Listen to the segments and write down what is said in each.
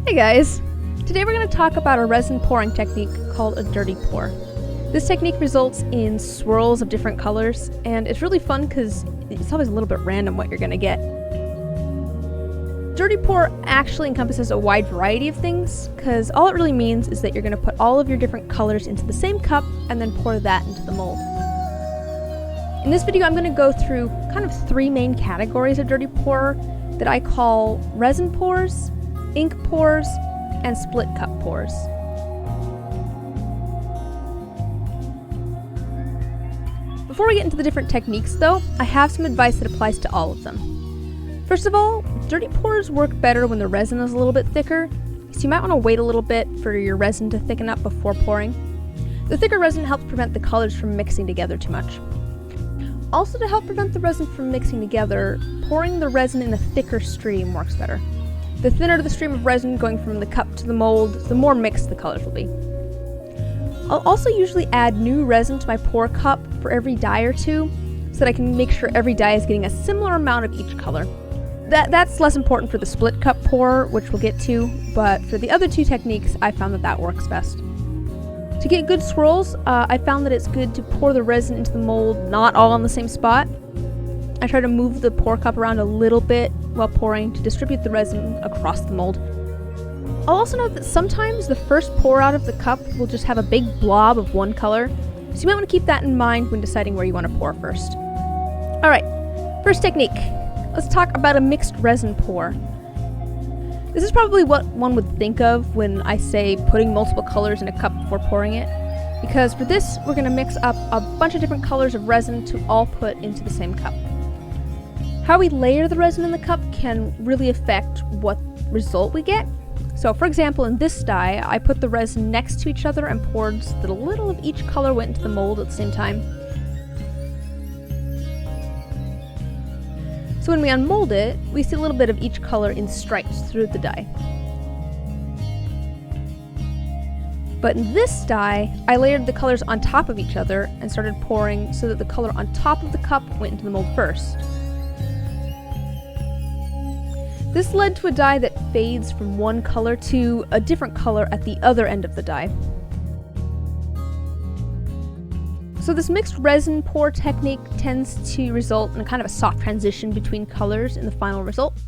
Hey guys! Today we're going to talk about a resin pouring technique called a dirty pour. This technique results in swirls of different colors, and it's really fun because it's always a little bit random what you're going to get. Dirty pour actually encompasses a wide variety of things, because all it really means is that you're going to put all of your different colors into the same cup and then pour that into the mold. In this video I'm going to go through kind of three main categories of dirty pour that I call resin pours, ink pours, and split cup pours. Before we get into the different techniques though, I have some advice that applies to all of them. First of all, dirty pours work better when the resin is a little bit thicker, so you might want to wait a little bit for your resin to thicken up before pouring. The thicker resin helps prevent the colors from mixing together too much. Also, to help prevent the resin from mixing together, pouring the resin in a thicker stream works better. The thinner the stream of resin going from the cup to the mold, the more mixed the colors will be. I'll also usually add new resin to my pour cup for every dye or two, so that I can make sure every dye is getting a similar amount of each color. That's less important for the split cup pour, which we'll get to, but for the other two techniques, I found that works best. To get good swirls, I found that it's good to pour the resin into the mold not all on the same spot. I try to move the pour cup around a little bit while pouring to distribute the resin across the mold. I'll also note that sometimes the first pour out of the cup will just have a big blob of one color, so you might want to keep that in mind when deciding where you want to pour first. Alright, first technique. Let's talk about a mixed resin pour. This is probably what one would think of when I say putting multiple colors in a cup before pouring it, because for this we're going to mix up a bunch of different colors of resin to all put into the same cup. How we layer the resin in the cup can really affect what result we get. So for example, in this dye, I put the resin next to each other and poured so that a little of each color went into the mold at the same time. So when we unmold it, we see a little bit of each color in stripes through the dye. But in this dye, I layered the colors on top of each other and started pouring so that the color on top of the cup went into the mold first. This led to a dye that fades from one color to a different color at the other end of the dye. So this mixed resin pour technique tends to result in a kind of a soft transition between colors in the final result.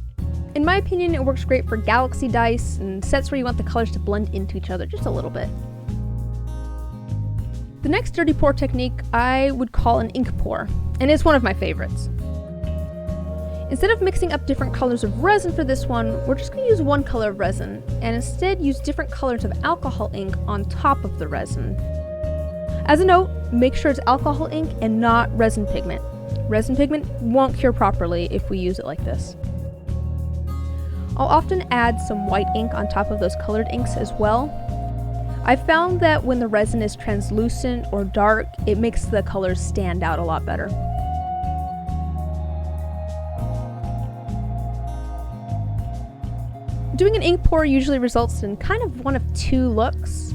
In my opinion, it works great for galaxy dice and sets where you want the colors to blend into each other just a little bit. The next dirty pour technique I would call an ink pour, and it's one of my favorites. Instead of mixing up different colors of resin for this one, we're just going to use one color of resin, and instead use different colors of alcohol ink on top of the resin. As a note, make sure it's alcohol ink and not resin pigment. Resin pigment won't cure properly if we use it like this. I'll often add some white ink on top of those colored inks as well. I've found that when the resin is translucent or dark, it makes the colors stand out a lot better. Doing an ink pour usually results in kind of one of two looks.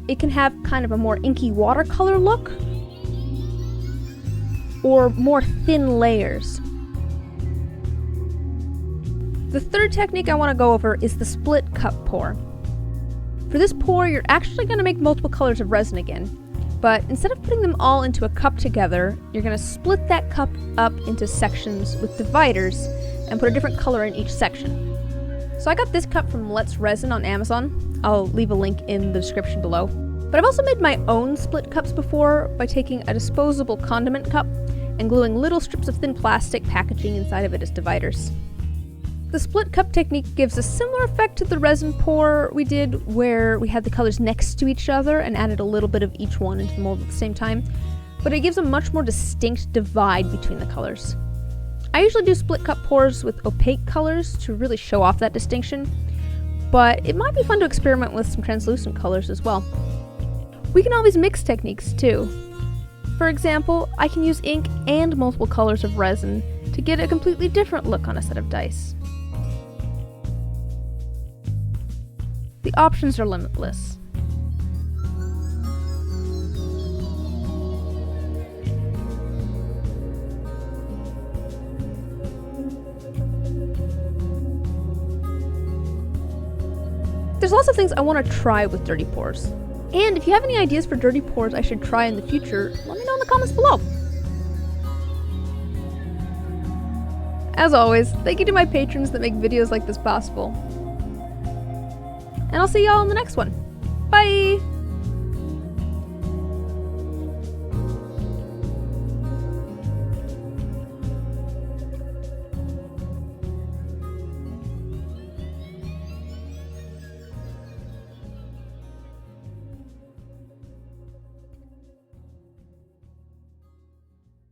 It can have kind of a more inky watercolor look, or more thin layers. The third technique I want to go over is the split cup pour. For this pour, you're actually going to make multiple colors of resin again, but instead of putting them all into a cup together, you're going to split that cup up into sections with dividers and put a different color in each section. So I got this cup from Let's Resin on Amazon. I'll leave a link in the description below. But I've also made my own split cups before by taking a disposable condiment cup and gluing little strips of thin plastic packaging inside of it as dividers. The split cup technique gives a similar effect to the resin pour we did, where we had the colors next to each other and added a little bit of each one into the mold at the same time, but it gives a much more distinct divide between the colors. I usually do split cup pours with opaque colors to really show off that distinction, but it might be fun to experiment with some translucent colors as well. We can always mix techniques too. For example, I can use ink and multiple colors of resin to get a completely different look on a set of dice. The options are limitless. There's lots of things I want to try with dirty pours. And if you have any ideas for dirty pours I should try in the future, let me know in the comments below. As always, thank you to my patrons that make videos like this possible. And I'll see y'all in the next one. Bye!